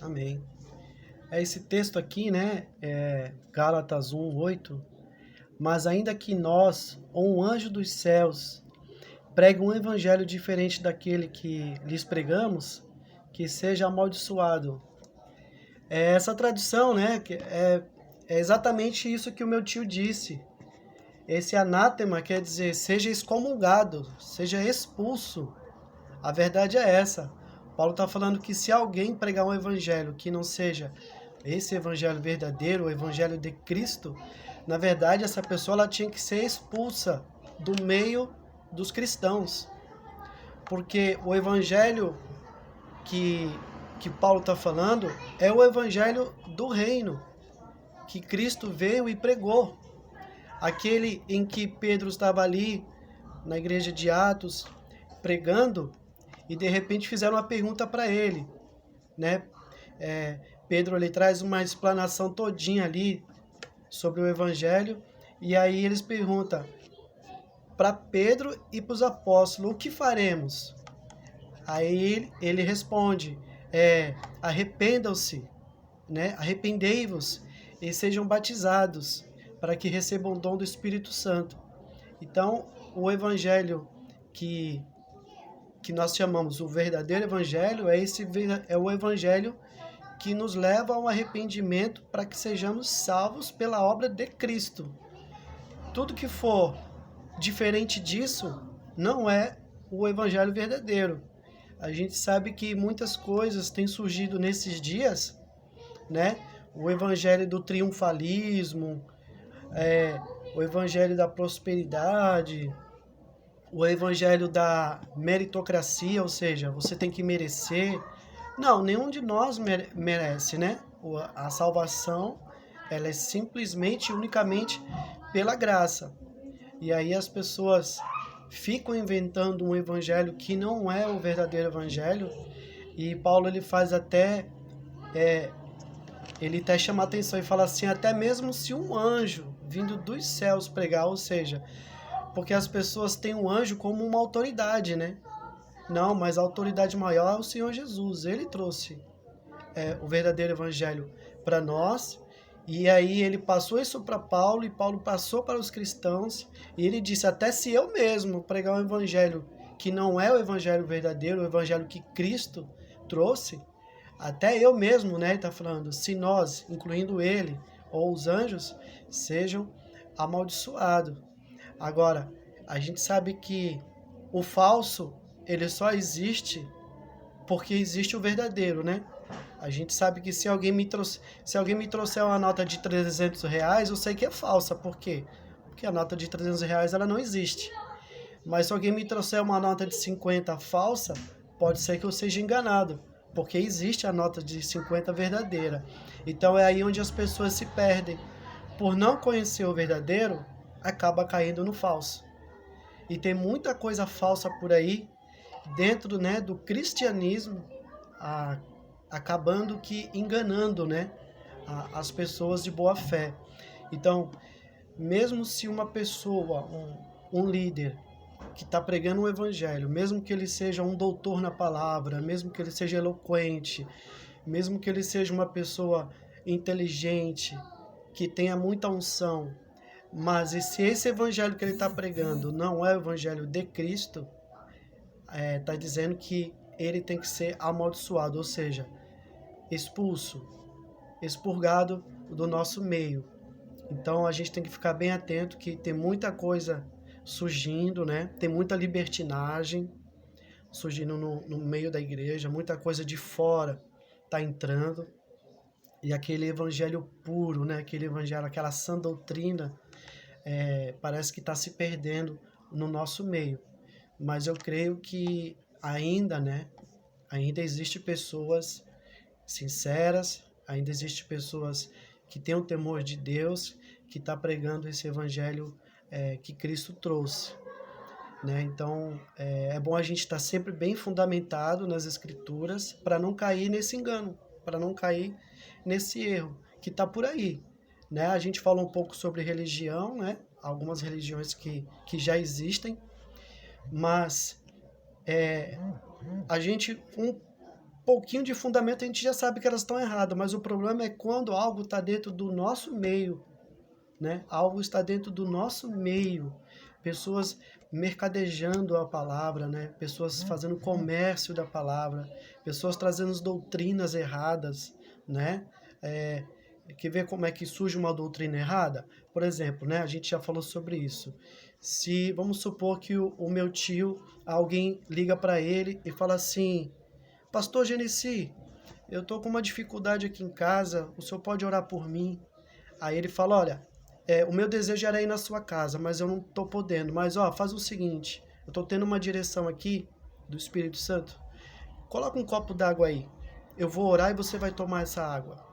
Amém. Esse texto aqui, né, Gálatas 1:8. Mas ainda que nós, ou um anjo dos céus, pregue um evangelho diferente daquele que lhes pregamos, que seja amaldiçoado. Essa tradução, né, é exatamente isso que o meu tio disse. Esse anátema quer dizer, seja excomungado, seja expulso. A verdade é essa. Paulo está falando que se alguém pregar um evangelho que não seja esse evangelho verdadeiro, o evangelho de Cristo, na verdade essa pessoa ela tinha que ser expulsa do meio dos cristãos. Porque o evangelho que Paulo está falando é o evangelho do reino, que Cristo veio e pregou. Aquele em que Pedro estava ali na igreja de Atos pregando e de repente fizeram uma pergunta para ele, né? Pedro ele traz uma explanação todinha ali sobre o evangelho e aí eles perguntam para Pedro e para os apóstolos, o que faremos? Aí ele responde, arrependam-se, né? Arrependei-vos e sejam batizados para que recebam o dom do Espírito Santo. Então, o evangelho que nós chamamos o verdadeiro evangelho é o evangelho que nos leva ao arrependimento para que sejamos salvos pela obra de Cristo. Tudo que for diferente disso não é o evangelho verdadeiro. A gente sabe que muitas coisas têm surgido nesses dias, né? O evangelho do triunfalismo, o evangelho da prosperidade, o evangelho da meritocracia, ou seja, você tem que merecer. Não, nenhum de nós merece, né? A salvação, ela é simplesmente, unicamente pela graça. E aí as pessoas ficam inventando um evangelho que não é o verdadeiro evangelho. E Paulo ele faz ele até chama a atenção e fala assim, até mesmo se um anjo vindo dos céus pregar, ou seja, porque as pessoas têm o anjo como uma autoridade, né? Não, mas a autoridade maior é o Senhor Jesus. Ele trouxe o verdadeiro evangelho para nós. E aí ele passou isso para Paulo e Paulo passou para os cristãos. E ele disse, até se eu mesmo pregar um evangelho que não é o evangelho verdadeiro, o evangelho que Cristo trouxe, até eu mesmo, né, ele está falando, se nós, incluindo ele ou os anjos, sejam amaldiçoados. Agora, a gente sabe que o falso, ele só existe porque existe o verdadeiro, né? A gente sabe que se alguém me trouxer uma nota de R$ 300, eu sei que é falsa. Por quê? Porque a nota de R$ 300 ela não existe. Mas se alguém me trouxer uma nota de 50 falsa, pode ser que eu seja enganado, porque existe a nota de 50 verdadeira. Então é aí onde as pessoas se perdem. Por não conhecer o verdadeiro, acaba caindo no falso. E tem muita coisa falsa por aí, dentro, né, do cristianismo, acabando que enganando, né, as pessoas de boa fé. Então, mesmo se uma pessoa, um líder, que está pregando o evangelho, mesmo que ele seja um doutor na palavra, mesmo que ele seja eloquente, mesmo que ele seja uma pessoa inteligente, que tenha muita unção, mas e se esse evangelho que ele está pregando não é o evangelho de Cristo, está dizendo que ele tem que ser amaldiçoado, ou seja, expulso, expurgado do nosso meio. Então a gente tem que ficar bem atento que tem muita coisa surgindo, né? Tem muita libertinagem surgindo no meio da igreja, muita coisa de fora está entrando. E aquele evangelho puro, né? Aquele evangelho, aquela sã doutrina, parece que está se perdendo no nosso meio. Mas eu creio que ainda, né? Ainda existe pessoas sinceras, ainda existe pessoas que têm o temor de Deus, que está pregando esse evangelho que Cristo trouxe, né? Então é bom a gente estar sempre bem fundamentado nas Escrituras para não cair nesse engano, para não cair nesse erro que está por aí, né? A gente fala um pouco sobre religião, né? Algumas religiões que já existem, mas a gente pouquinho de fundamento a gente já sabe que elas estão erradas, mas o problema é quando algo está dentro do nosso meio, né? Algo está dentro do nosso meio. Pessoas mercadejando a palavra, né? Pessoas fazendo comércio da palavra, pessoas trazendo doutrinas erradas, né? É, quer ver como é que surge uma doutrina errada? Por exemplo, né? A gente já falou sobre isso. Se vamos supor que o meu tio, alguém liga para ele e fala assim: Pastor Genesi, eu tô com uma dificuldade aqui em casa, o senhor pode orar por mim? Aí ele fala: olha, o meu desejo era ir na sua casa, mas eu não tô podendo. Mas ó, faz o seguinte, eu tô tendo uma direção aqui do Espírito Santo. Coloca um copo d'água aí. Eu vou orar e você vai tomar essa água.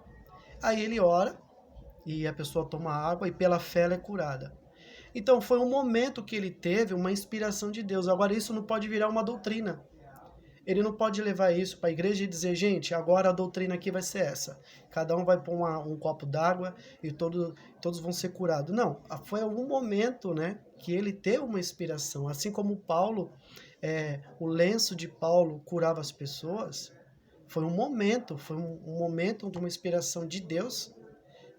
Aí ele ora e a pessoa toma água e pela fé ela é curada. Então foi um momento que ele teve uma inspiração de Deus. Agora isso não pode virar uma doutrina. Ele não pode levar isso para a igreja e dizer: gente, agora a doutrina aqui vai ser essa. Cada um vai pôr um copo d'água e todos vão ser curados. Não, foi algum momento, né, que ele teve uma inspiração. Assim como Paulo, o lenço de Paulo curava as pessoas, foi um momento de uma inspiração de Deus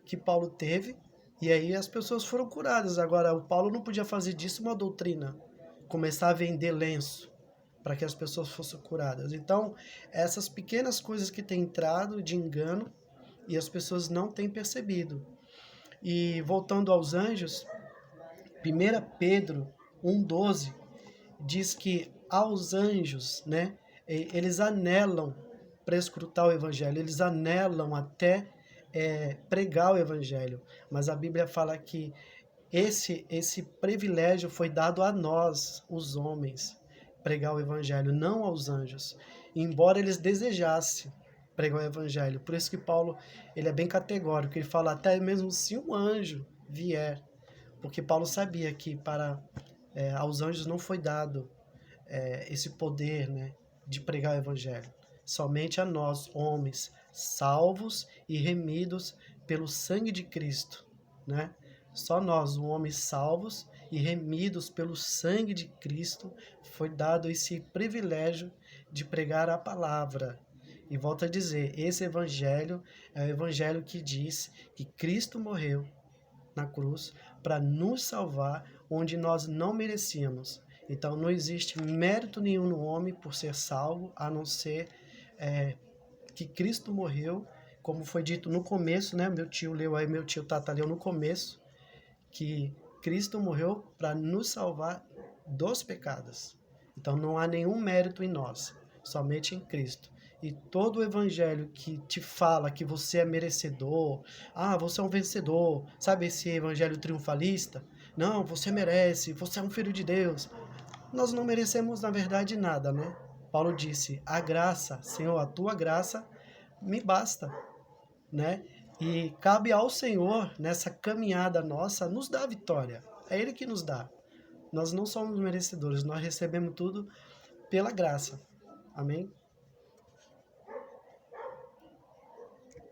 que Paulo teve, e aí as pessoas foram curadas. Agora, o Paulo não podia fazer disso uma doutrina, começar a vender lenço para que as pessoas fossem curadas. Então, essas pequenas coisas que têm entrado de engano e as pessoas não têm percebido. E voltando aos anjos, 1 Pedro 1,12 diz que aos anjos, né, eles anelam para escutar o evangelho, eles anelam até pregar o evangelho, mas a Bíblia fala que esse privilégio foi dado a nós, os homens, pregar o evangelho, não aos anjos, embora eles desejassem pregar o evangelho. Por isso que Paulo, ele é bem categórico, ele fala até mesmo se um anjo vier, porque Paulo sabia que aos anjos não foi dado esse poder, né, de pregar o evangelho, somente a nós, homens, salvos e remidos pelo sangue de Cristo, né? Só nós, homens salvos e remidos pelo sangue de Cristo, foi dado esse privilégio de pregar a palavra. E volto a dizer, esse evangelho é o evangelho que diz que Cristo morreu na cruz para nos salvar onde nós não merecíamos. Então não existe mérito nenhum no homem por ser salvo, a não ser que Cristo morreu, como foi dito no começo, né? Meu tio Tata leu no começo, que Cristo morreu para nos salvar dos pecados. Então não há nenhum mérito em nós, somente em Cristo. E todo o evangelho que te fala que você é merecedor, você é um vencedor, sabe esse evangelho triunfalista? Não, você merece, você é um filho de Deus. Nós não merecemos, na verdade, nada, né? Paulo disse: a graça, Senhor, a tua graça me basta, né? E cabe ao Senhor, nessa caminhada nossa, nos dar a vitória. É Ele que nos dá. Nós não somos merecedores, nós recebemos tudo pela graça. Amém?